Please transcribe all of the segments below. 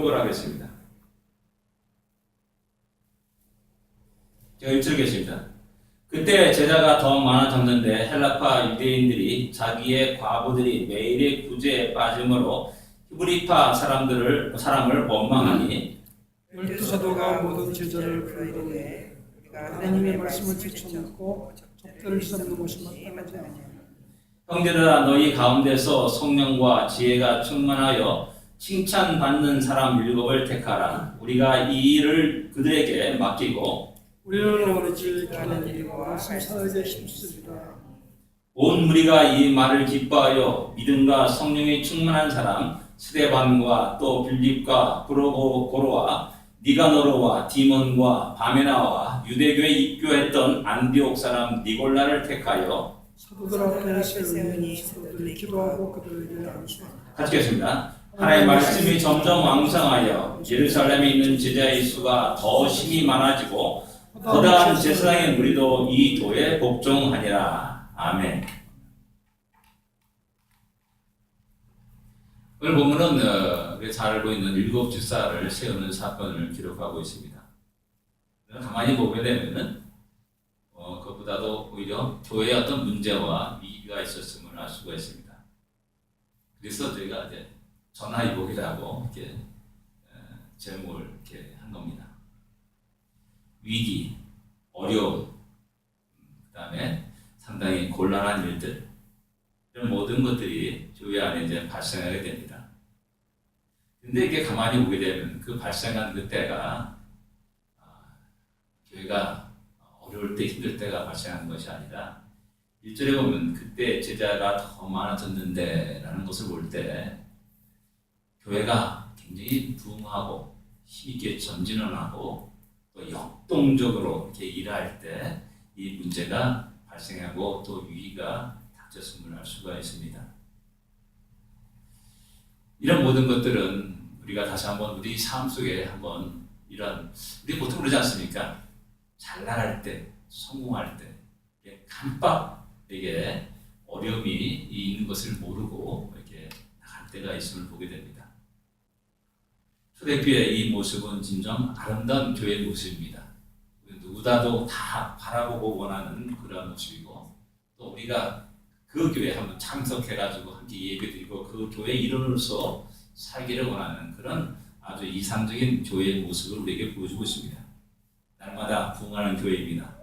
교독을 하겠습니다. 제가 1절 겠습니다. 그때 제자가 더 많아졌는데 헬라파 유대인들이 자기의 과부들이 매일의 구제에 빠짐으로 히브리파 사람을 원망하니 열두 사도가 모든 제자를 부르되 우리가 하나님의 말씀을 제쳐놓고 접대를 삼는 것이 마땅하지 아니하냐. 형제들아 너희 가운데서 성령과 지혜가 충만하여 칭찬받는 사람 7을 택하라. 우리가 이 일을 그들에게 맡기고 우리는 오로지 가는 일과 성사하게 힘쓰리라. 온 무리가 이 말을 기뻐하여 믿음과 성령이 충만한 사람 스데반과 또 빌립과 브로고로와 니가노로와 디몬과 바메나와 유대교에 입교했던 안디옥 사람 니골라를 택하여 사도들 앞에 세우니 사도들이 기도하고 그들에게 안수하라. 같이 읽겠습니다. 하나님의 말씀이 점점 왕성하여 예루살렘에 있는 제자의 수가 더 심히 많아지고 거대한 제사장의 무리도 이 도에 복종하니라. 아멘. 오늘 본문은 우리가 잘 알고 있는 7 집사를 세우는 사건을 기록하고 있습니다. 가만히 보게 되면은 그것보다도 오히려 교회의 어떤 문제와 위기가 있었음을 알 수가 있습니다. 그래서 저희가 이제 전화위복이라고 이렇게 제목을 이렇게 한 겁니다. 위기, 어려움, 그다음에 상당히 곤란한 일들, 이런 모든 것들이 교회 안에 이제 발생하게 됩니다. 근데 이게 가만히 보게 되면 그 발생한 그때가 교회가 어려울 때 힘들 때가 발생한 것이 아니라 1절에 보면 그때 제자가 더 많아졌는데 라는 것을 볼 때 교회가 굉장히 부흥하고 힘있게 전진을 하고 또 역동적으로 이렇게 일할 때 이 문제가 발생하고 또 위기가 닥쳤음을 알 수가 있습니다. 이런 모든 것들은 우리가 다시 한번 우리 삶 속에 한번 우리 보통 그러지 않습니까? 잘 나갈 때, 성공할 때, 깜빡 이게 어려움이 있는 것을 모르고 이렇게 나갈 때가 있음을 보게 됩니다. 초대교회의 이 모습은 진정 아름다운 교회의 모습입니다. 누구라도 다 바라보고 원하는 그런 모습이고 또 우리가 그 교회에 한번 참석해가지고 함께 예배드리고 그 교회 일원으로서 살기를 원하는 그런 아주 이상적인 교회의 모습을 우리에게 보여주고 있습니다. 날마다 부흥하는 교회입니다.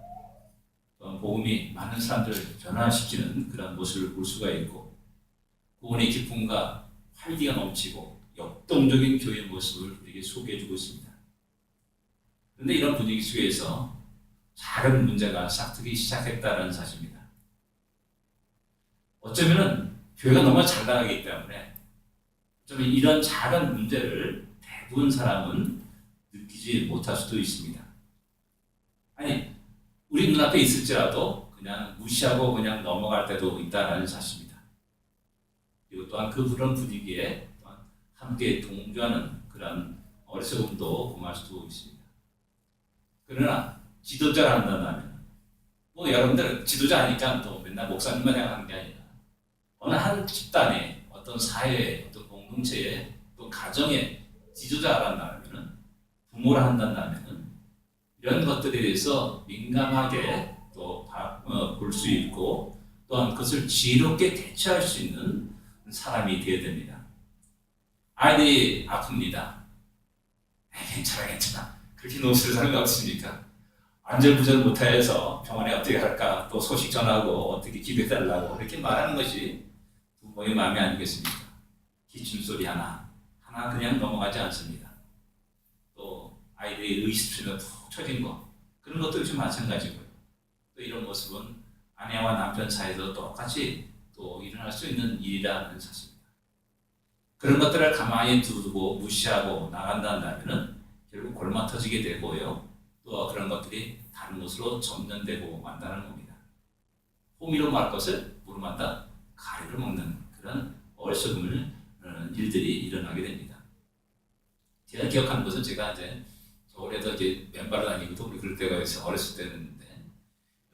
복음이 많은 사람들을 변화시키는 그런 모습을 볼 수가 있고 구원의 기쁨과 활기가 넘치고 역동적인 교회의 모습을 우리에게 소개해주고 있습니다. 그런데 이런 분위기 속에서 작은 문제가 싹트기 시작했다는 사실입니다. 어쩌면은 교회가 너무 잘 나가기 때문에 어쩌면 이런 작은 문제를 대부분 사람은 느끼지 못할 수도 있습니다. 아니, 우리 눈앞에 있을지라도 그냥 무시하고 그냥 넘어갈 때도 있다는 사실입니다. 그리고 또한 그런 분위기에 또한 함께 동조하는 그런 어리석음도 범할 수도 있습니다. 그러나 지도자를 한다면 여러분들 지도자 하니까 또 맨날 목사님만 생각하는 게 아니라 어느 한 집단에 어떤 사회에 어떤 공동체에 또 가정에 지도자를 한다면 부모를 한다면 이런 것들에 대해서 민감하게 또 볼 수 있고 또한 그것을 지혜롭게 대처할 수 있는 사람이 되어야 됩니다. 아이들이 아픕니다. 괜찮아. 그렇게 노스를 사는 거 없습니까? 안절부절 못해서 병원에 어떻게 갈까 또 소식 전하고 어떻게 기도해달라고 이렇게 말하는 것이 부모의 마음이 아니겠습니까? 기침소리 하나 그냥 넘어가지 않습니다. 또 아이들의 의식주가 푹 처진 거 그런 것도 역시 마찬가지고요. 또 이런 모습은 아내와 남편 사이에서 똑같이 또 일어날 수 있는 일이라는 사실입니다. 그런 것들을 가만히 두고 무시하고 나간다면 결국 골마 터지게 되고요. 또 그런 것들이 다른 곳으로 전면되고 만다는 겁니다. 호미로 말 것을 물어 만다 가리를 먹는 그런 어리석음을 일들이 일어나게 됩니다. 제가 기억하는 것은 제가 이제 서울에서 이제 맨발로 다니고도 우리 그럴 때가 있어 어렸을 때였는데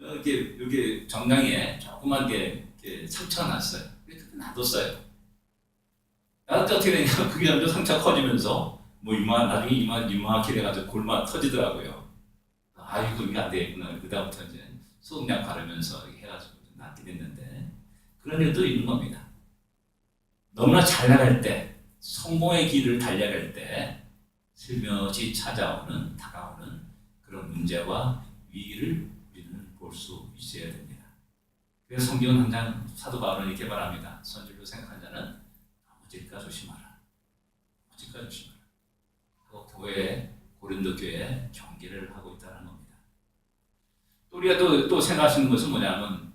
여기 정강이에 조그만 게 상처가 났어요. 그때 놔뒀어요. 나도 어떻게 되냐 그게 점점 상처가 커지면서 뭐 나중에 이만하게 돼가지고 골마 터지더라고요. 아이고 이게 안 되겠구나. 그다음부터 이제 소금약 바르면서 이렇게 해가지고 낫게 됐는데 그런 일도 있는 겁니다. 너무나 잘 나갈 때, 성공의 길을 달려갈 때 슬며시 찾아오는 다가오는 그런 문제와 위기를 우리는 볼 수 있어야 됩니다. 그래서 성경은 항상 사도 바울은 이렇게 말합니다. 선줄로 생각한 자는 아무질까 조심하라. 아무질까 조심하라. 그 교회, 고린도 교회에 경계를 하고 있다는 겁니다. 또 우리가 또 생각하시는 것은 뭐냐면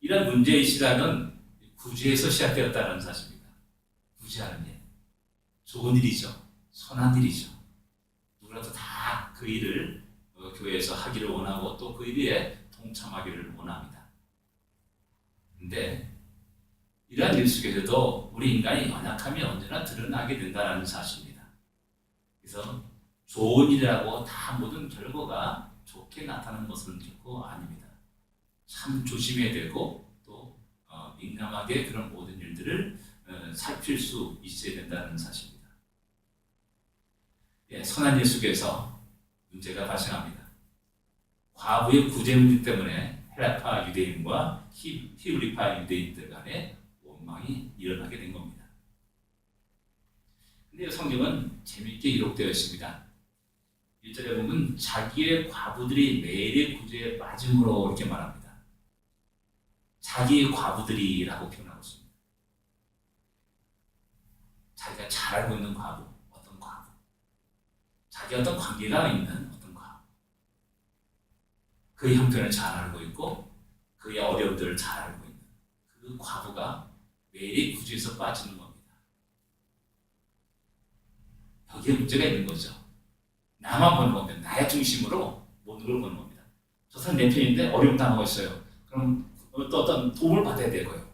이런 문제의 시작은 구제에서 시작되었다는 사실입니다. 구제하는 일. 좋은 일이죠. 선한 일이죠. 누구라도 다 그 일을 교회에서 하기를 원하고 또 그 일에 동참하기를 원합니다. 근데 이러한 일 속에서도 우리 인간의 연약함이 언제나 드러나게 된다는 사실입니다. 그래서 좋은 일이라고 다 모든 결과가 좋게 나타나는 것은 결코 아닙니다. 참 조심해야 되고 또 민감하게 그런 모든 일들을 살필 수 있어야 된다는 사실입니다. 예, 선한 일 속에서 문제가 발생합니다. 과부의 구제 문제 때문에 헬라파 유대인과 히브리파 유대인들 간에 원망이 일어나게 된 겁니다. 근데 성경은 재미있게 기록되어 있습니다. 1절에 보면 자기의 과부들이 매일의 구제에 빠짐으로 이렇게 말합니다. 자기의 과부들이라고 표현하고 있습니다. 자기가 잘 알고 있는 과부, 어떤 과부, 자기 어떤 관계가 있는 어떤 과부, 그의 형편을 잘 알고 있고 그의 어려움들을 잘 알고 있는 그 과부가 매일의 구제에서 빠지는 겁니다. 여기에 문제가 있는 거죠. 나만 보는 겁니다. 나의 중심으로 모든 걸 보는 겁니다. 저 사람 내 편인데 어려움 당하고 있어요. 그럼 또 어떤 도움을 받아야 되고요.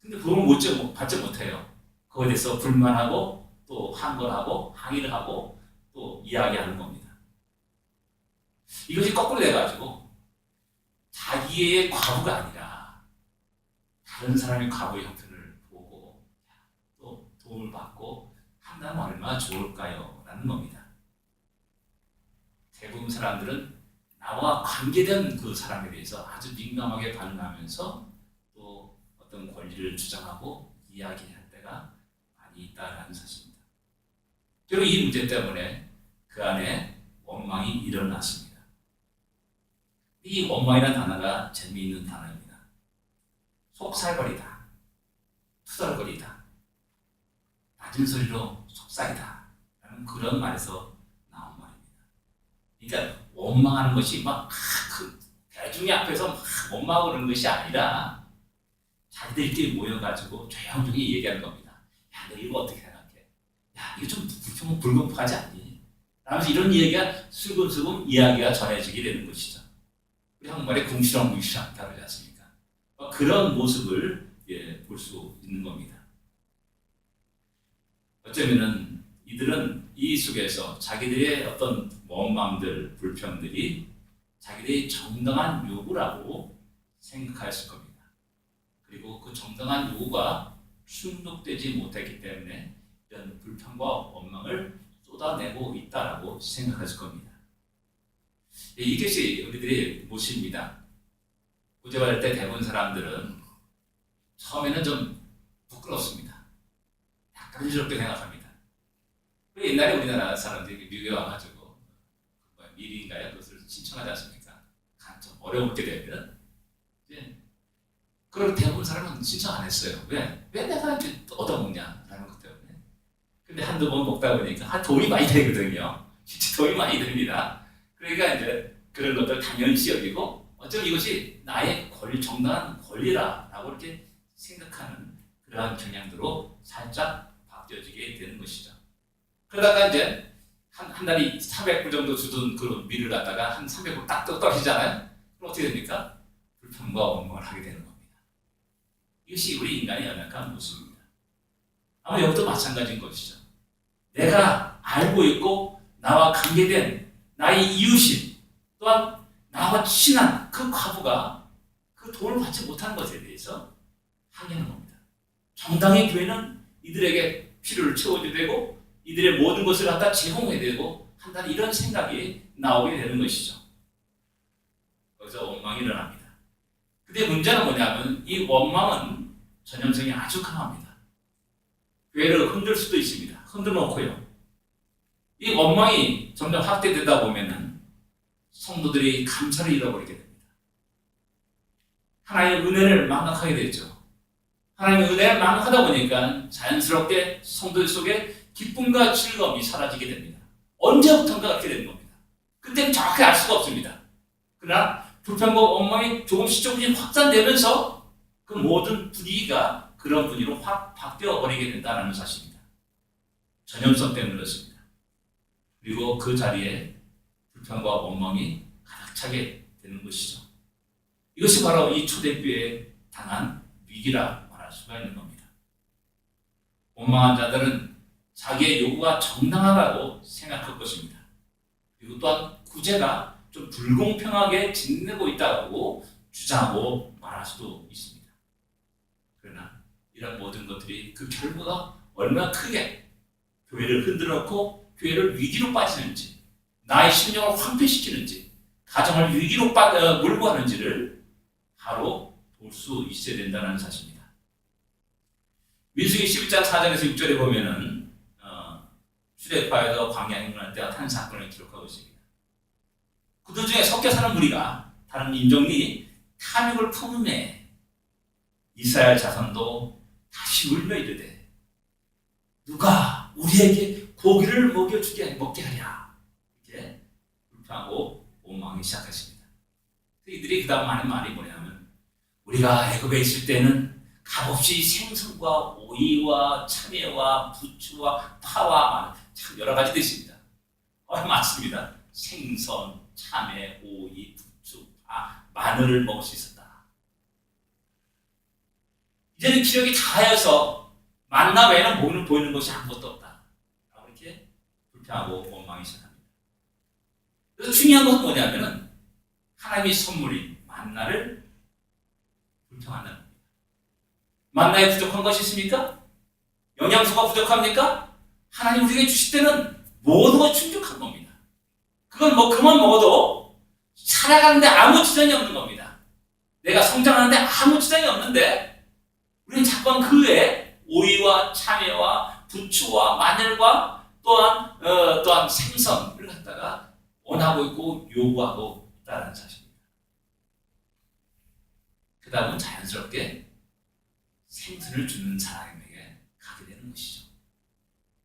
근데 도움을 받지 못해요. 그거에 대해서 불만하고 또 항거하고 항의를 하고 또 이야기하는 겁니다. 이것이 거꾸로 돼가지고 자기의 과부가 아니라 다른 사람의 과부의 형편을 보고 또 도움을 받고 한다면 얼마나 좋을까요? 라는 겁니다. 대부분 사람들은 나와 관계된 그 사람에 대해서 아주 민감하게 반응하면서 또 어떤 권리를 주장하고 이야기할 때가 많이 있다는 사실입니다. 그리고 이 문제 때문에 그 안에 원망이 일어났습니다. 이 원망이라는 단어가 재미있는 단어입니다. 속살거리다, 투덜거리다, 낮은 소리로 속삭이다 라는 그런 말에서 나온 말입니다. 그러니까 원망하는 것이 막 대중의 앞에서 막 원망하고 그러는 것이 아니라 자기들끼리 모여가지고 조용히 얘기하는 겁니다. 야, 너 이거 어떻게 생각해? 야, 이거 좀 불공평하지 않니? 라면서 이런 얘기가 슬금슬금 이야기가 전해지게 되는 것이죠. 우리 한국말에 궁시렁 다르지 않습니까? 그런 모습을 볼 수 있는 겁니다. 어쩌면은 이들은 이 속에서 자기들의 어떤 원망들, 불평들이 자기들의 정당한 요구라고 생각했을 겁니다. 그리고 그 정당한 요구가 충족되지 못했기 때문에 이런 불평과 원망을 쏟아내고 있다라고 생각했을 겁니다. 이것이 우리들의 모습입니다. 구제받을 때 대부분 사람들은 처음에는 좀 부끄럽습니다. 약간 의심스럽게 생각합니다. 옛날에 우리나라 사람들이 미국에 와가지고 미리인가요? 그것을 신청하지 않습니까? 좀 어려움게 되면 그걸 대부분 사람은 신청 안 했어요. 왜 내가 이제 얻어먹냐? 라는 것 때문에. 근데 한두 번 먹다 보니까 도움이 많이 되거든요. 진짜 도움이 많이 됩니다. 그러니까 이제 그런 것들 당연시 여기고 어쩌면 이것이 나의 정당한 권리라라고 이렇게 생각하는 그러한 경향으로 살짝 바뀌어지게 되는 것이죠. 그러다가 이제 한 달에 300불 정도 주던 그 밀을 갖다가 한 300불 딱 떨어지잖아요. 그럼 어떻게 됩니까? 불평과 원망을 하게 되는 겁니다. 이것이 우리 인간의 연약한 모습입니다. 아마 여기도 마찬가지인 것이죠. 내가 알고 있고 나와 관계된 나의 이웃인 또한 나와 친한 그 과부가 그 도움을 받지 못하는 것에 대해서 항의하는 겁니다. 정당히 교회는 이들에게 필요를 채워줘야 되고 이들의 모든 것을 갖다 제공해야 되고 한다는 이런 생각이 나오게 되는 것이죠. 거기서 원망이 일어납니다. 근데 문제는 뭐냐면 이 원망은 전염성이 아주 강합니다. 교회를 흔들 수도 있습니다. 흔들어 놓고요. 이 원망이 점점 확대되다 보면은 성도들이 감사를 잃어버리게 됩니다. 하나님의 은혜를 망각하게 되죠. 하나님의 은혜를 망각하다 보니까 자연스럽게 성도 속에 기쁨과 즐거움이 사라지게 됩니다. 언제부턴가 그렇게 되는 겁니다. 그때는 정확히 알 수가 없습니다. 그러나 불평과 원망이 조금씩 확산되면서 그 모든 분위기가 그런 분위기로 확 바뀌어버리게 된다는 사실입니다. 전염성 때문에 그렇습니다. 그리고 그 자리에 불평과 원망이 가득 차게 되는 것이죠. 이것이 바로 이 초대교회에 당한 위기라 말할 수가 있는 겁니다. 원망한 자들은 자기의 요구가 정당하다고 생각할 것입니다. 그리고 또한 구제가 좀 불공평하게 진행되고 있다고 주장하고 말할 수도 있습니다. 그러나 이런 모든 것들이 그 결과가 얼마나 크게 교회를 흔들었고 교회를 위기로 빠지는지, 나의 심령을 황폐시키는지, 가정을 위기로 몰고 가는지를 바로 볼 수 있어야 된다는 사실입니다. 민수기 11장 4절에서 6절에 보면은 출애굽하여서 광야 행군할 때 한 사건을 기록하고 있습니다. 그들 중에 섞여 사는 무리가 다른 인종이 탐욕을 품음에 이스라엘 자손도 다시 울며 이르되 누가 우리에게 고기를 먹게 하랴 이렇게 불평하고 원망하기 시작했습니다. 이들이 그 다음 하는 말이 뭐냐면 우리가 애굽에 있을 때는 값없이 생선과 오이와 참외와 부추와 파와 참 여러 가지 있습니다. 많습니다. 생선, 참외, 오이, 부추, 파, 마늘을 먹을 수 있었다. 이제는 기력이 다하여서 만나 외에는 보이는 것이 아무것도 없다. 이렇게 불평하고 원망이 시작합니다. 그래서 중요한 것은 뭐냐면은 하나님의 선물인 만나를 불평한다는 겁니다. 만나에 부족한 것이 있습니까? 영양소가 부족합니까? 하나님 우리에게 주실 때는 모든 것이 충족한 겁니다. 그건 그만 먹어도 살아가는데 아무 지장이 없는 겁니다. 내가 성장하는데 아무 지장이 없는데 우리는 자꾸 그 외에 오이와 참외와 부추와 마늘과 또한 생선을 갖다가 원하고 있고 요구하고 있다는 사실입니다. 그 다음은 자연스럽게 생선을 주는 사람에게 가게 되는 것이죠.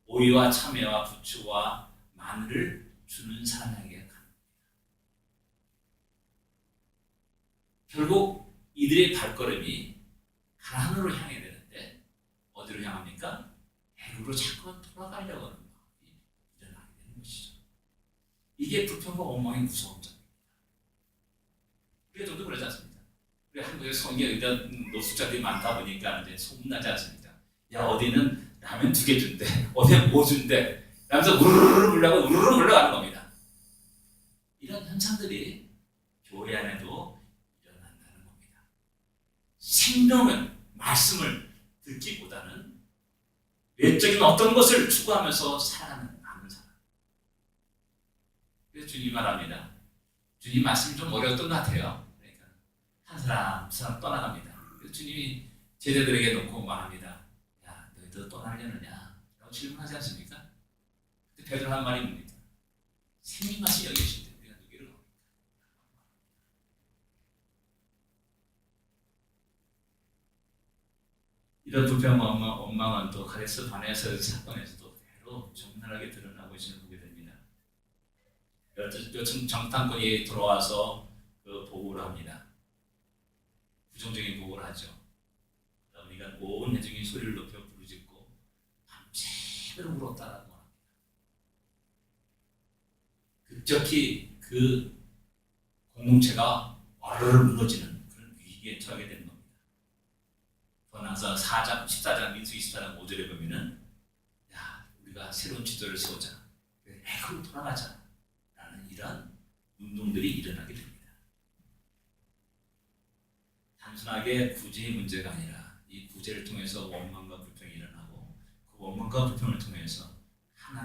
오이와 참외와 부추와 마늘을 주는 사람에게 가는 겁니다. 결국 이들의 발걸음이 가나안으로 향해 되는데 어디로 향합니까? 애굽으로 자꾸만 돌아가려고 하는 마음이 일어나게 되는 것이죠. 이게 불평과 원망의 무서운 점입니다. 우리가 좀더 그러지 않습니까? 우리 한국에 성경에 이런 노숙자들이 많다 보니까 이제 소문나지 않습니까? 야 어디는 라면 2개 준대, 어디는 뭐 준대, 라면서 우르르 물러가는 겁니다. 이런 현상들이 교회 안에도 일어난다는 겁니다. 생명은 말씀을 듣기보다는 외적인 어떤 것을 추구하면서 살아가는 사람. 그래서 주님이 말합니다. 주님 말씀이 좀 어려웠던 것 같아요. 그러니까 한 사람 떠나갑니다. 그래서 주님이 제자들에게 놓고 말합니다. 야, 너희들 떠나려느냐? 라고 질문하지 않습니까? 그때 베드로 한 말이 뭡니까? 생명 맛이 여기 계신데 우리가 누구를 겁니까? 이런 불평과 원망은 또 가데스 바네아서 사건에서도 그대로 적나라하게 드러나고 있음을 보게 됩니다. 여튼 정탐꾼이 들어와서 그 보고를 합니다. 부정적인 보고를 하죠. 우리가 온 회중이 소리를 높여 부르짖고 밤새도록 울었다라고 합니다. 급격히 그 공동체가 와르르 무너지는 그런 위기에 처하게 되는 겁니다. 더 나아서 14장 민수 24장 5절에 보면은 야 우리가 새로운 지도를 세우자, 애굽으로 돌아가자 라는 이런 운동들이 일어나게 됩니다. 단순하게 구제의 문제가 아니라 이 구제를 통해서 원망과 불평이 일어나고 그 원망과 불평을 통해서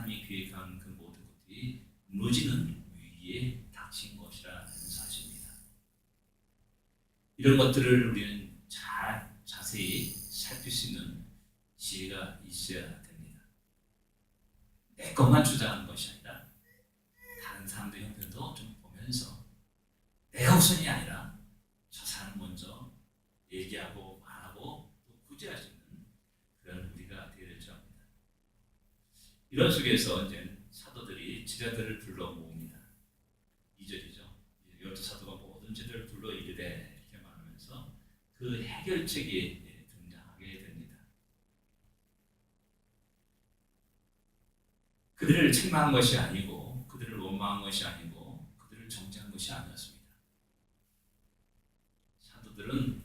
하나님이 계획한 그 모든 것들이 무너지는 위기에 닥친 것이라는 사실입니다. 이런 것들을 우리는 자세히 살필 수 있는 지혜가 있어야 됩니다. 내 것만 주장하는 것이 아니라 다른 사람들의 형편도 좀 보면서 내가 우선이 아니라 저 사람 먼저 얘기하고 말하고 또 구제할 수 있는 그런 우리가 되어야죠 합니다. 이런 속에서 이제 사도들이 제자들을 불러 모읍니다. 2절이죠. 12사도가 모든 제자들을 불러 이르되 이렇게 말하면서 그 해결책이 등장하게 됩니다. 그들을 책망한 것이 아니고 그들을 원망한 것이 아니고 그들을 정죄한 것이 아니었습니다. 사도들은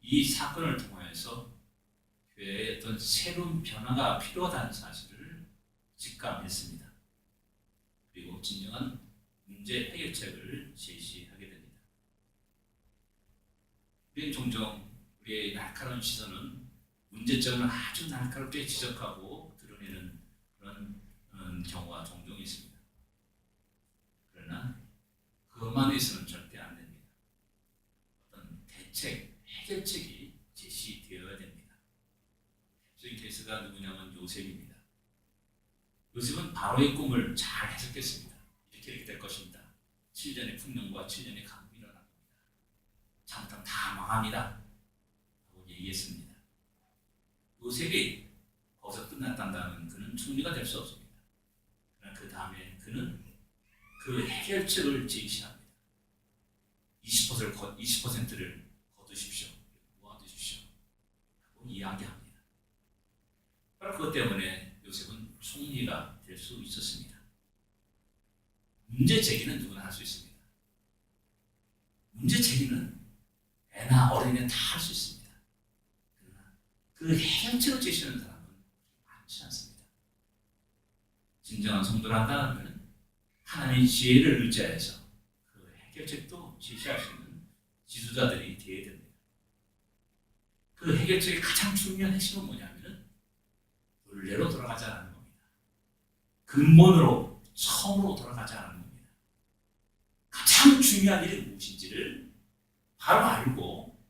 이 사건을 통하여서 교회에 어떤 새로운 변화가 필요하다는 사실을 직감했습니다. 그리고 진정한 문제 해결책을 제시하게 됩니다. 우리는 종종 우리의 날카로운 시선은 문제점을 아주 날카롭게 지적하고 드러내는 그런 경우가 종종 있습니다. 그러나 그것만 해서는 절대 안 됩니다. 어떤 대책, 해결책이 제시되어야 됩니다. 대표적인 케이스가 누구냐면 요셉입니다. 요셉은 바로의 꿈을 잘 해석했습니다. 이렇게 될 것입니다. 7년의 풍년과 7년의 강국이 일어날 겁니다. 잘못하면 다 망합니다. 라고 얘기했습니다. 요셉이 거기서 끝났단다면 그는 총리가 될 수 없습니다. 그러나 그 다음에 그는 그 해결책을 제시합니다. 20%를 거두십시오. 모아두십시오. 하고 이야기합니다. 바로 그것 때문에 요셉은 총리가 될 수 있었습니다. 문제 제기는 누구나 할 수 있습니다. 문제 제기는 애나 어린애 다 할 수 있습니다. 그러나 그 해결책을 제시하는 사람은 많지 않습니다. 진정한 성도를 한다면 하나님의 지혜를 의지해서 그 해결책도 제시할 수 있는 지도자들이 되어야 됩니다. 그 해결책의 가장 중요한 핵심은 뭐냐면 본래로 돌아가자는 겁니다. 근본으로, 처음으로 돌아가자는 겁니다. 가장 중요한 일이 무엇인지를 바로 알고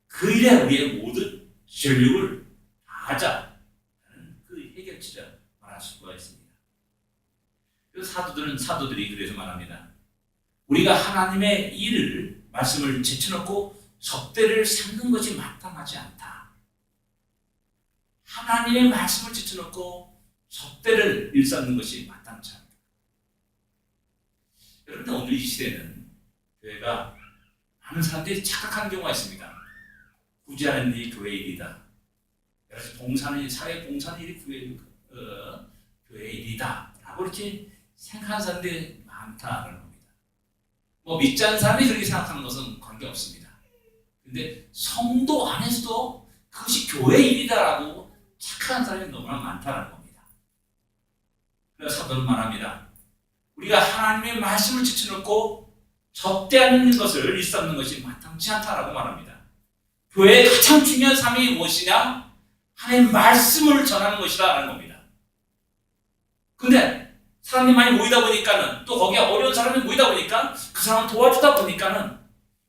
그 일에 우리의 모든 전력을 다하자는 그 해결책을 말할 수가 있습니다. 그래서 사도들이 그래서 말합니다. 우리가 하나님의 일을 말씀을 제쳐놓고 접대를 삼는 것이 마땅하지 않다. 하나님의 말씀을 제쳐놓고 접대를 일삼는 것이 마땅치 않다. 여러분, 오늘 이 시대는 교회가 많은 사람들이 착각하는 경우가 있습니다. 굳이 하는 일이 교회 일이다. 그래서 사회 봉사하는 일이 교회 일이다. 라고 이렇게 생각하는 사람들이 많다는 겁니다. 믿지 않는 사람이 그렇게 생각하는 것은 관계없습니다. 근데 성도 안에서도 그것이 교회 일이다라고 착각하는 사람이 너무나 많다는 겁니다. 그래서 사도는 말합니다. 우리가 하나님의 말씀을 제쳐놓고 접대하는 것을 일삼는 것이 마땅치 않다라고 말합니다. 교회의 가장 중요한 삶이 무엇이냐? 하나님의 말씀을 전하는 것이라는 겁니다. 근데 사람이 많이 모이다 보니까는 또 거기에 어려운 사람이 모이다 보니까 그 사람을 도와주다 보니까는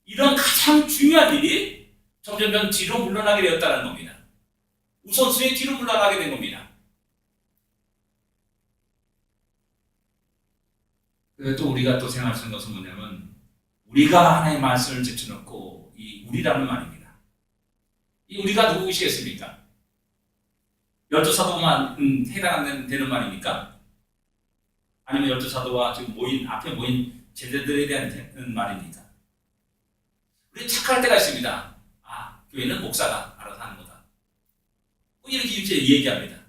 이런 가장 중요한 일이 점점 뒤로 물러나게 되었다는 겁니다. 우선순위 뒤로 물러나게 된 겁니다. 그래서 또 우리가 또 생각할 수 있는 것은 뭐냐면 우리가 하나님의 말씀을 제쳐놓고 이 우리라는 말입니다. 이 우리가 누구시겠습니까? 12사도만 해당되는 말입니까? 아니면 12사도와 지금 앞에 모인 제자들에 대한 말입니까? 우리 착각할 때가 있습니다. 교회는 목사가 알아서 하는 거다. 이렇게 이제 얘기합니다.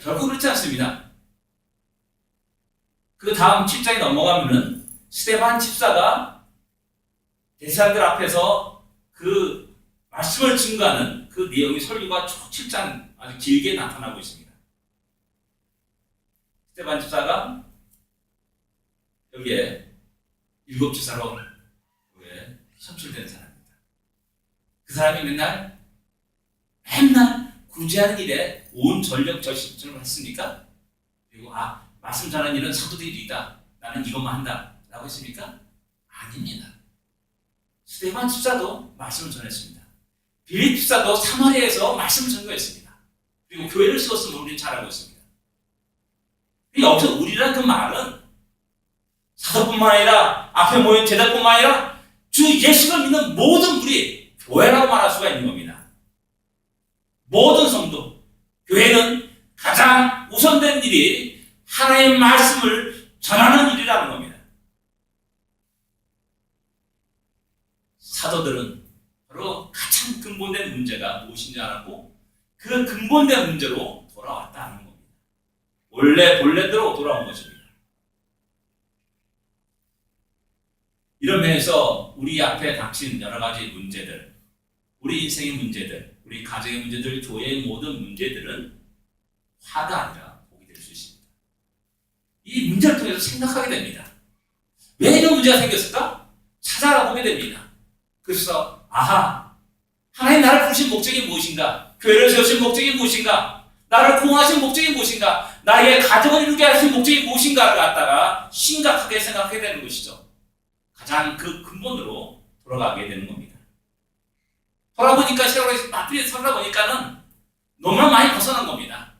결코 그렇지 않습니다. 그 다음 7장에 넘어가면은 스데반 집사가 대사들 앞에서 그 말씀을 증거하는 그 내용이 설교가 7장 아주 길게 나타나고 있습니다. 스데반 집사가 여기에 7 집사로 선출된 사람입니다. 그 사람이 맨날 구제하는 일에 온 전력 절실을 했습니까? 그리고 말씀 전하는 일은 사도들의 일이다. 나는 이것만 한다. 라고 했습니까? 아닙니다. 스데반 집사도 말씀을 전했습니다. 빌립 집사도 사마리아에서 말씀을 전거했습니다. 그리고 교회를 세웠음을 우리는 잘 알고 있습니다. 여기서 우리라는 그 말은 사도뿐만 아니라 앞에 모인 제자뿐만 아니라 주 예수를 믿는 모든 우리 교회라고 말할 수가 있는 겁니다. 모든 성도, 교회는 가장 우선된 일이 하나님의 말씀을 전하는 일이라는 겁니다. 사도들은 바로 가장 근본된 문제가 무엇인지 알았고 그 근본된 문제로 돌아왔다는 겁니다. 원래 본래대로 돌아온 것입니다. 이런 면에서 우리 앞에 닥친 여러 가지 문제들, 우리 인생의 문제들, 우리 가정의 문제들, 교회의 모든 문제들은 화가 아니라 복이 될 수 있습니다. 이 문제를 통해서 생각하게 됩니다. 왜 이런 문제가 생겼을까? 찾아보게 됩니다. 그래서 하나님 나를 부르신 목적이 무엇인가? 교회를 세우신 목적이 무엇인가? 나를 구원하신 목적이 무엇인가? 나의 가정을 이루게 하신 목적이 무엇인가를 갖다가 심각하게 생각하게 되는 것이죠. 가장 그 근본으로 돌아가게 되는 겁니다. 돌아보니까 세월이 바쁘게 살다 보니까는 너무나 많이 벗어난 겁니다.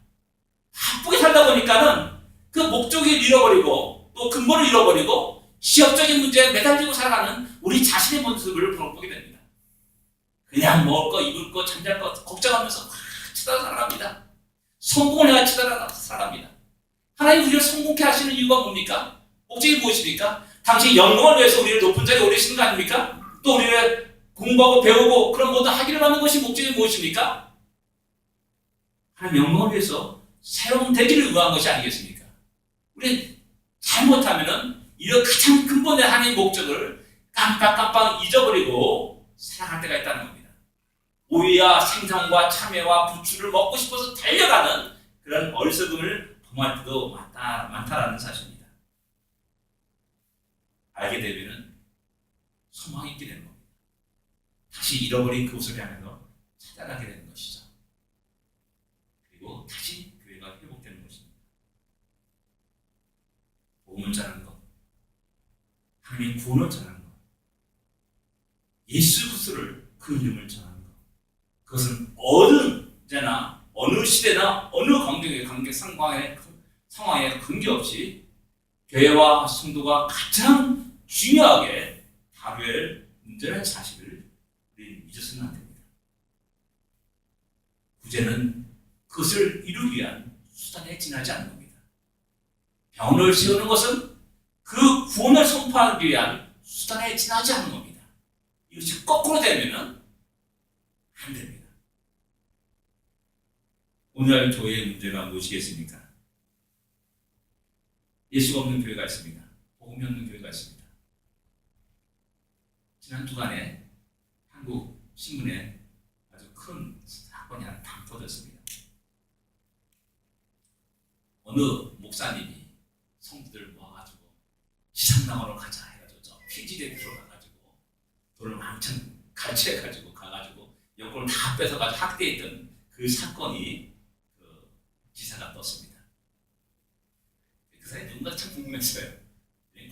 바쁘게 살다 보니까는 그 목적을 잃어버리고 또 근본을 잃어버리고 시험적인 문제에 매달리고 살아가는 우리 자신의 모습을 보게 됩니다. 그냥 먹을 거, 입을 거, 잠잘 거 걱정하면서 치달아 살아갑니다. 성공을 해야 치달아 살아갑니다. 하나님 우리를 성공케 하시는 이유가 뭡니까? 목적이 무엇입니까? 당시 영광을 위해서 우리를 높은 자리에 올리시는 거 아닙니까? 또 우리를 공부하고 배우고 그런 모든 학위를 받는 것이 목적이 무엇입니까? 하나님 영광을 위해서 새로운 대기를 의한 것이 아니겠습니까? 우리 잘못하면은 이런 가장 근본의 하나님의 목적을 깜빡깜빡 잊어버리고 살아갈 때가 있다는 겁니다. 오해와 생산과 참회와 부추를 먹고 싶어서 달려가는 그런 어리석음을 범할 때도 많다라는 사실입니다. 알게 되면 소망이 있게 되는 겁니다. 다시 잃어버린 그곳을 향해서 찾아가게 되는 것이죠. 그리고 다시 교회가 회복되는 것입니다. 복음을 전하는 것, 하나님의 구원을 전하는 것, 예수 그리스도를 그 이름을 전하는 것, 그것은 어느 때나 어느 시대나 어느 상황에 관계없이 교회와 성도가 가장 중요하게 다뤄야 할 문제라는 사실을 우리는 잊어서는 안 됩니다. 구제는 그것을 이루기 위한 수단에 지나지 않는 겁니다. 병원을 세우는 것은 그 구원을 선포하기 위한 수단에 지나지 않는 겁니다. 이것이 거꾸로 되면은 안 됩니다. 오늘날 교회의 문제가 무엇이겠습니까? 예수가 없는 교회가 있습니다. 복음이 없는 교회가 있습니다. 지난 주간에 한국 신문에 아주 큰 사건이 하나 당 터졌습니다. 어느 목사님이 성도들 모아가지고 지상당으로 가자 해가지고 저 피지대 들어가가지고 돈을 왕창 갈취해가지고 가가지고 여권을 다 뺏어가지고 학대했던 그 사건이 기사가 떴습니다. 그 사람이 누군가 참 궁금했어요.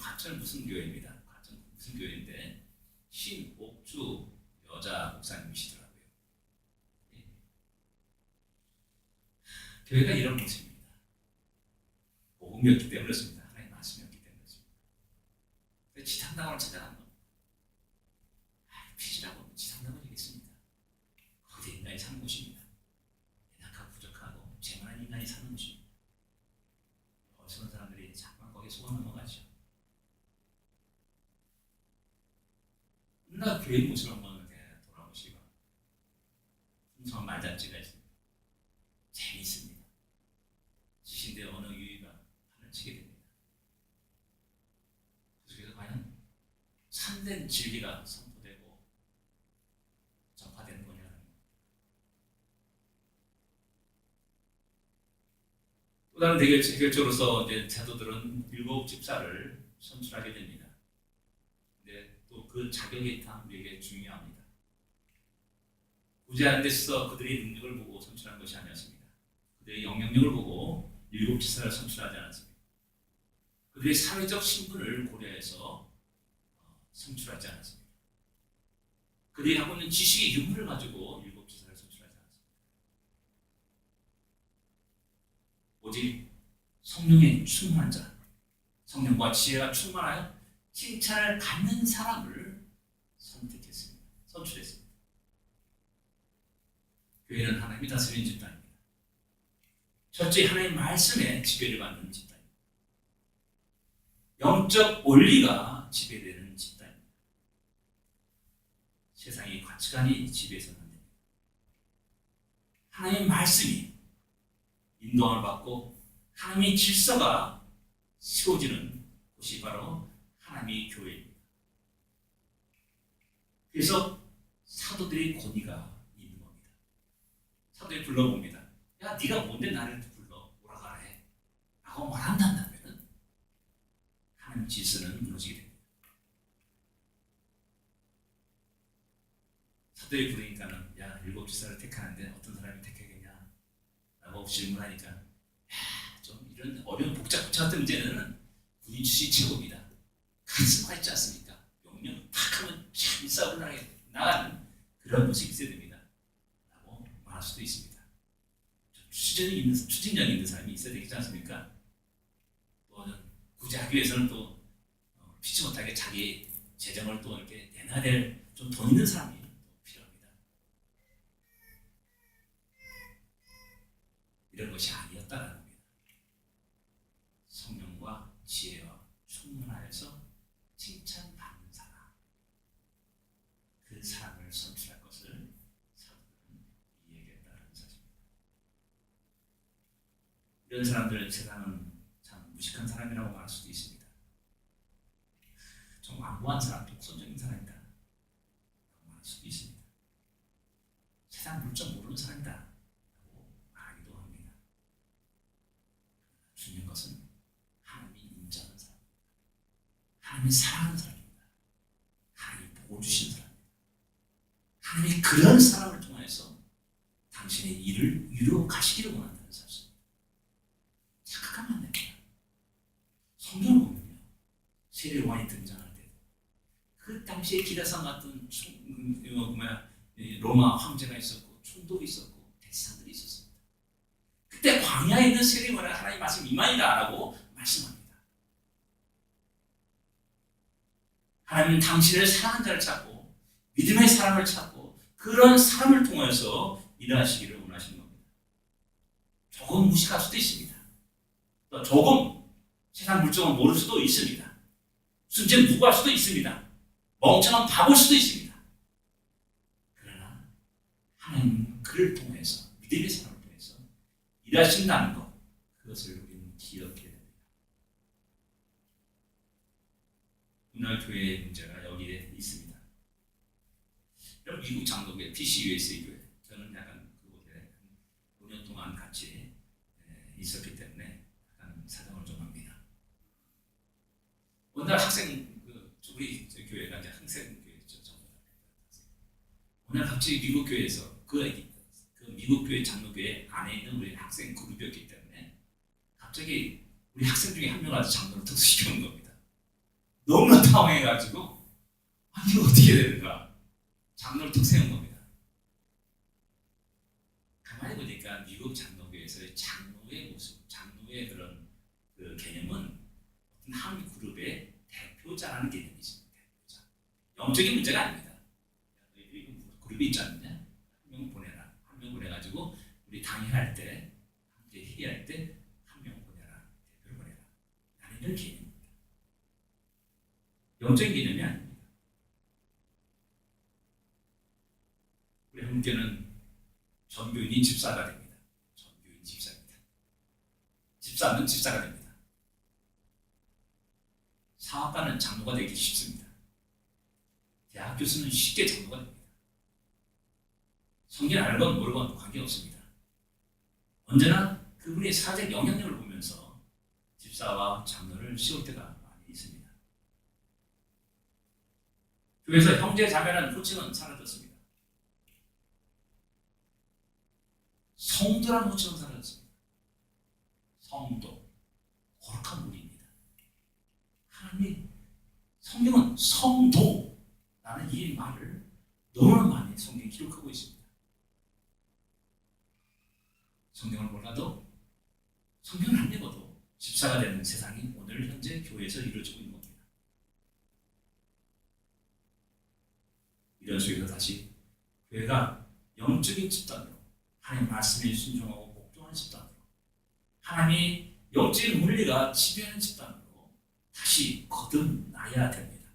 과천 무슨 교회입니다. 과천 무슨 교회인데 신옥주 여자 목사님이시더라고요. 교회가 이런 모습입니다. 복음이었기 때문에 그렇습니다. 하나님의 말씀이었기 때문에 그렇습니다. 지상당을 찾아간 거. 피지라고 지상당을 얘기했습니다. 거기 인간이 사는 곳입니다. 연약하고 부족하고 재만한 인간이 사는 곳입니다. 어리석은 사람들이 자꾸만 거기에 속아 넘어가죠. 나 교회 모습을 한번 이렇게 돌아보시고 풍성한 말잔치가 있습니다. 재미있습니다. 지신대 어느 유의가 판을 치게 됩니다. 그래서 과연 참된 진리가 선포되고 전파되는 거냐는 또 다른 대결적으로서 이제 사도들은 7 집사를 선출하게 됩니다. 근데 또 그 자격이 다 우리에게 중요합니다. 구제하는 데서 그들의 능력을 보고 선출한 것이 아니었습니다. 그들의 영향력을 보고 일곱 지사를 선출하지 않았습니다. 그들의 사회적 신분을 고려해서 선출하지 않았습니다. 그들이 갖고 있는 지식의 유무를 가지고 일곱 지사를 선출하지 않았습니다. 오직 성령의 충만한 자, 성령과 지혜가 충만하여 칭찬을 받는 사람을 선택했습니다. 선출했습니다. 교회는 하나님이 다스리는 집단입니다. 첫째, 하나님의 말씀에 지배를 받는 집단입니다. 영적 원리가 지배되는 집단입니다. 세상의 가치관이 지배해서는 안 됩니다. 하나님의 말씀이 인도함을 받고 하나님의 질서가 세워지는 곳이 바로 하나님의 교회입니다. 그래서 사도들의 권위가 있는 겁니다. 사도들이 불러봅니다. 야, 네가 뭔데 나를 불러 오라가 해 라고 말한다면 하나님 질서는 무너지게 됩니다. 사도들이 부르니까는 야, 일곱 지사를 택하는데 어떤 사람이 택하겠냐 라고 질문하니까 야, 좀 이런 어려운 복잡한 문제는 군인 출신 최고입니다. 카리스마가 있지 않습니까? 명령 탁 하면 참 싸움을 나가는 그런 모습이 있어야 됩니다 라고 말할 수도 있습니다. 추진력 있는 사람이 있어야 되지 않습니까? 또는 구제하기 위해서는 또 피치 못하게 자기 재정을 또 이렇게 내놔야 될 좀 돈 있는 사람이 필요합니다. 이런 것이 아니었다라는 겁니다. 성령과 지혜와 충만하여서 칭찬받는 사람, 그 사람을 선출할 것을 사도들은 이해하겠다는 사실입니다. 이런 사람들은 세상은 참 무식한 사람이라고 말할 수도 있습니다. 좀 완고한 사람, 독선적인 사람이다 라고 말할 수도 있습니다. 세상 물정 모르는 사람이다 라고 말하기도 합니다. 중요한 것은 하나님이 인정하는 사람, 하나님이 사랑하는 사람입니다. 하나님이 복을 주시는 사람입니다. 하나님이 그런 사람을 통해서 당신의 일을 이루어 가시기를 원한다는 사실입니다. 착각하면 안 됩니다. 성경을 보면요, 세례요한이 등장할 때 그 당시에 기라상 같은 로마 황제가 있었고 총독이 있었고 대사들이 있었습니다. 그때 광야에 있는 세례요한을 하나님 말씀 이만이다라고 말씀합니다. 하나님은 당신을 사랑하는 자를 찾고 믿음의 사람을 찾고 그런 사람을 통해서 일하시기를 원하시는 겁니다. 조금 무식할 수도 있습니다. 또 조금 세상 물정을 모를 수도 있습니다. 순전 무고할 수도 있습니다. 멍청한 바보일 수도 있습니다. 그러나 하나님 그를 통해서 믿음의 사람을 통해서 일하신다는 것, 그것을 우리는 기억해야 됩니다. 오늘 교회의 문제가 여기에 있습니다. 여러분, 미국 장로교회 PCUSA 교회, 저는 약간 그곳에 5년 동안 같이 있었기 때문에 약간 사정을 좀 합니다. 어느 날 학생, 우리 교회가 이제 학생 교회죠. 어느 날 갑자기 미국 교회에서 그 미국 교회 장로교회 안에 있는 우리 학생 그룹이었기 때문에 갑자기 우리 학생 중에 한 명 아주 장로를 특수시켜온 겁니다. 너무나 당황해가지고 아니 이거 어떻게 되는가? 장로를 특수해온 겁니다. 가만히 보니까 미국 장로교회에서의 장로의 모습, 장로의 그런 그 개념은 어떤 한 그룹의 대표자라는 개념이 있습니다. 대표자. 영적인 문제가 아닙니다. 그룹이 있지 않느냐? 한 명 보내라. 한 명 보내가지고 우리 당회할 때, 함께 회의할 때 한 명 보내라. 대표를 보내라. 라는 이런 개념입니다. 영적인 개념이 아닙니다. 우리 한국교는 전교인이 집사가 됩니다. 전교인 집사입니다. 집사는 집사가 됩니다. 사업가는 장로가 되기 쉽습니다. 대학 교수는 쉽게 장로가 됩니다. 성경 알건 모르건 관계없습니다. 언제나 그분의 사회적 영향력을 보면서 집사와 장로를 세울 때가 많이 있습니다. 교회에서 형제 자매라는 호칭은 사라졌습니다. 성도라는 것처럼 살았습니다. 성도, 거룩한 분입니다. 하나님이 성경은 성도라는 이 말을 너무나 많이 성경에 기록하고 있습니다. 성경을 몰라도 성경을 안 읽어도 집사가 되는 세상이 오늘 현재 교회에서 이루어지고 있는 겁니다. 이런 속에서 다시 교회가 영적인 집단으로 하나님 말씀에 순종하고 복종하는 집단으로 하나님이 영적인 원리가 지배하는 집단으로 다시 거듭나야 됩니다.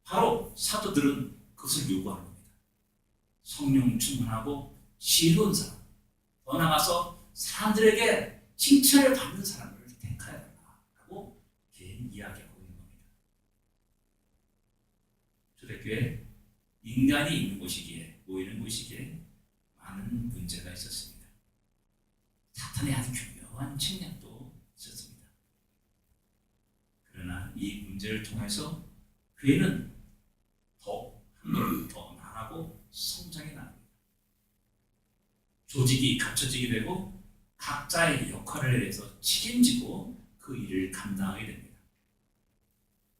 바로 사도들은 그것을 요구하는 겁니다. 성령 충만하고 지혜로운 사람, 더 나아가서 사람들에게 칭찬을 받는 사람을 택하여야 한다고 이야기하고 있는 겁니다. 초대교회 인간이 있는 곳이기에, 모이는 곳이기에 많은 문제가 있었습니다. 사탄의 아주 교묘한 책략도 있었습니다. 그러나 이 문제를 통해서 교회는 더 나아가고 성장해 나갑니다. 조직이 갖춰지게 되고 각자의 역할을 해서 책임지고 그 일을 감당하게 됩니다.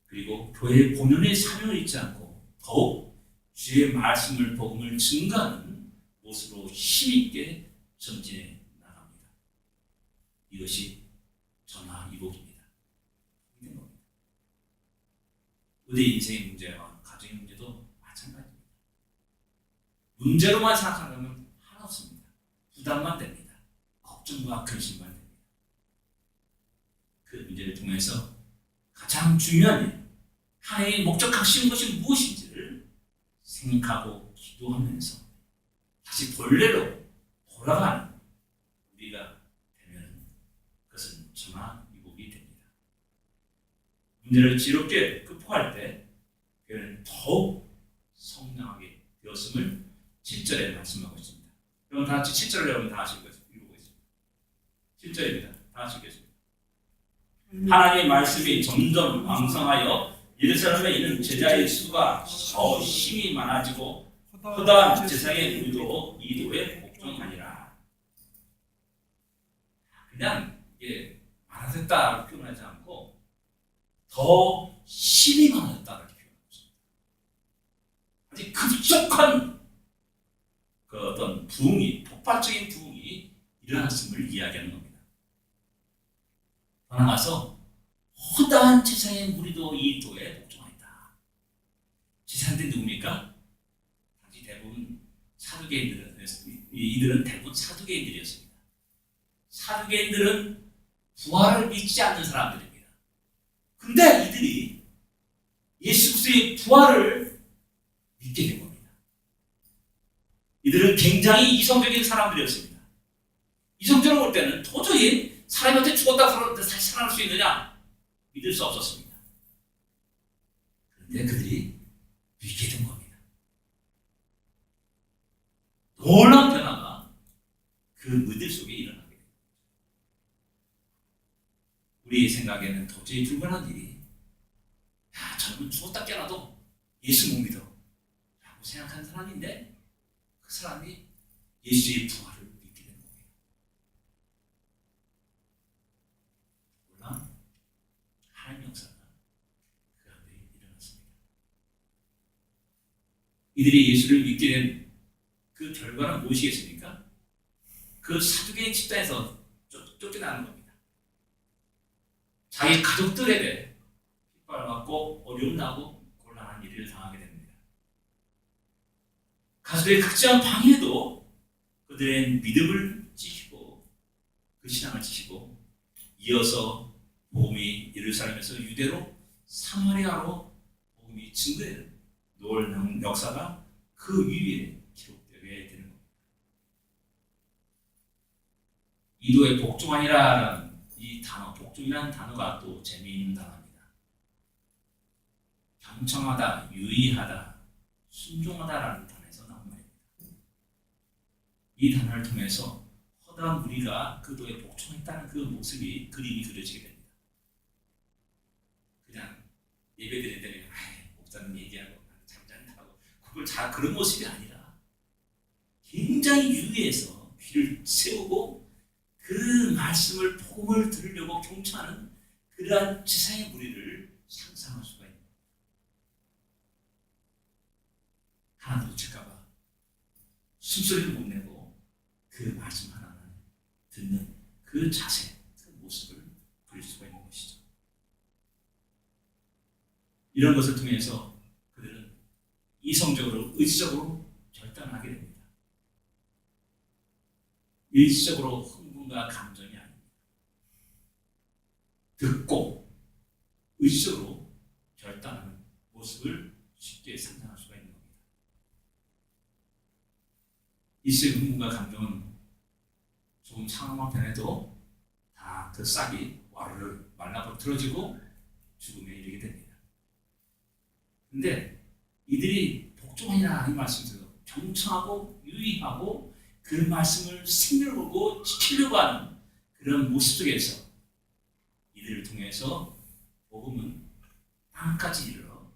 그리고 교회의 본연의 사명을 잊지 않고 더욱 주의 말씀을 복음을 증가하는 모습으로 힘있게 전진해 나갑니다. 이것이 전화 이복입니다. 우리 인생의 문제와 가정의 문제도 마찬가지입니다. 문제로만 생각하면 하나 없습니다. 부담만 됩니다. 걱정과 근심만 됩니다. 그 문제를 통해서 가장 중요한 일, 하나님이 목적하시는 것이 무엇인지를 생각하고 기도하면서 다시 본래로 돌아가는 우리가 되면 그것은 전화위복이 됩니다. 문제를 지롭게 극복할 때 교회는 더욱 성장하게 되었음을 7절에 말씀하고 있습니다. 여러분 다 같이 7절을 여러분 다 하실 것입니다. 읽고 있습니다. 7절입니다. 다 하시겠습니다. 하나님의 말씀이 점점 왕성하여 예루살렘에 있는 제자의 수가 더 힘이 많아지고 허다한 제사의 의도 이도에 복종하니라. 그냥 이게 많아졌다고 표현하지 않고 더 힘이 많아졌다고 표현하고 있습니다. 아주 급속한 그 어떤 부흥이, 폭발적인 부흥이 일어났음을 이야기하는 겁니다. 더 나아가서 허다한 제사의 무리도 이 도에 복종하였다. 제사장들이 누굽니까? 당시 대부분 사두개인들은, 이들은 대부분 사두개인들이었습니다. 사두개인들은 부활을 믿지 않는 사람들입니다. 근데 이들이 예수 그리스도의 부활을 믿게 된 겁니다. 이들은 굉장히 이성적인 사람들이었습니다. 이성적으로 볼 때는 도저히 사람한테 죽었다 다시 살아날 수 있느냐 믿을 수 없었습니다. 그런데 그들이 믿게 된 겁니다. 놀라운 변화가 그 무들 속에 일어나게 됩니다. 우리의 생각에는 도저히 불가능한 일이 저놈은 죽었다 깨어나도 예수 못 믿어 라고 생각하는 사람인데 그 사람이 예수의 부활을 믿게 되는 겁니다. 물론 하나님의 역사가 그 가운데 일어났습니다. 이들이 예수를 믿게 된 그 결과는 무엇이겠습니까? 그 사두개인 집단에서 쫓겨나는 겁니다. 자기 가족들에게 핍박을 받고 어려움 나고 곤란한 일을 당하게 됩니다. 가족의 극심한 방해도 그들의 믿음을 지키고 그 신앙을 지키고 이어서 복음이 예루살렘에서 유대로 사마리아로 복음이 증거되는 놀라운 역사가 그 위에 기록되게 되는 겁니다. 이도에 복종하니라라는 이 단어, 복종이라는 단어가 또 재미있는 단어입니다. 경청하다, 유의하다, 순종하다라는 단어에서 나온 말입니다. 이 단어를 통해서 허다한 무리가 그 도에 복종했다는 그 모습이 그림이 그려지게 됩니다. 그냥 예배 드릴 때는 목사님 얘기하고 잠잔다고 그런 모습이 아니라 굉장히 굉장히 유의해서 귀를 세우고 그 말씀을 복음을 들으려고 경청하는 그러한 지상의 무리를 상상할 수가 있는 거예요. 하나도 놓칠까봐 숨소리를 못 내고 그 말씀 하나는 듣는 그 자세, 그 모습을 보일 수가 있는 것이죠. 이런 것을 통해서 그들은 이성적으로, 의지적으로 결단하게 됩니다. 일시적으로 흥분과 감정이 아닙니다. 듣고 의지적으로 결단하는 모습을 쉽게 상상할 수가 있는 겁니다. 일시의 흥분과 감정은 조금 상황만 변해도 다 그 싹이 와르르 말라버틀어지고 죽음에 이르게 됩니다. 근데 이들이 복종하니라 이 말씀대로 경청하고 유의하고 그 말씀을 생명을 보고 지키려고 하는 그런 모습 속에서 이들을 통해서 복음은 땅까지 이르러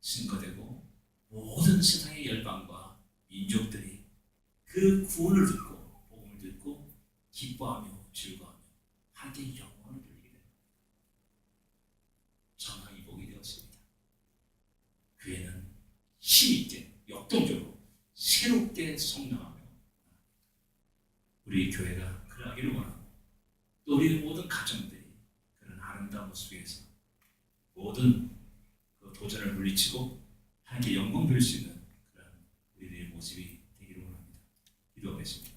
증거되고 모든 세상의 열방과 민족들이 그 구원을 듣고 복음을 듣고 기뻐하며 즐거워하며 함께 영광을 돌리게 됩니다. 전황이 복이 되었습니다. 교회는 힘있게 역동적으로 새롭게 성장하며 우리 교회가 그러하기를 원하고 또 우리 모든 가정들이 그런 아름다운 모습 속에서 모든 그 도전을 물리치고 하나님께 영광 돌릴 수 있는 그런 우리들의 모습이 되기를 원합니다. 기도하겠습니다.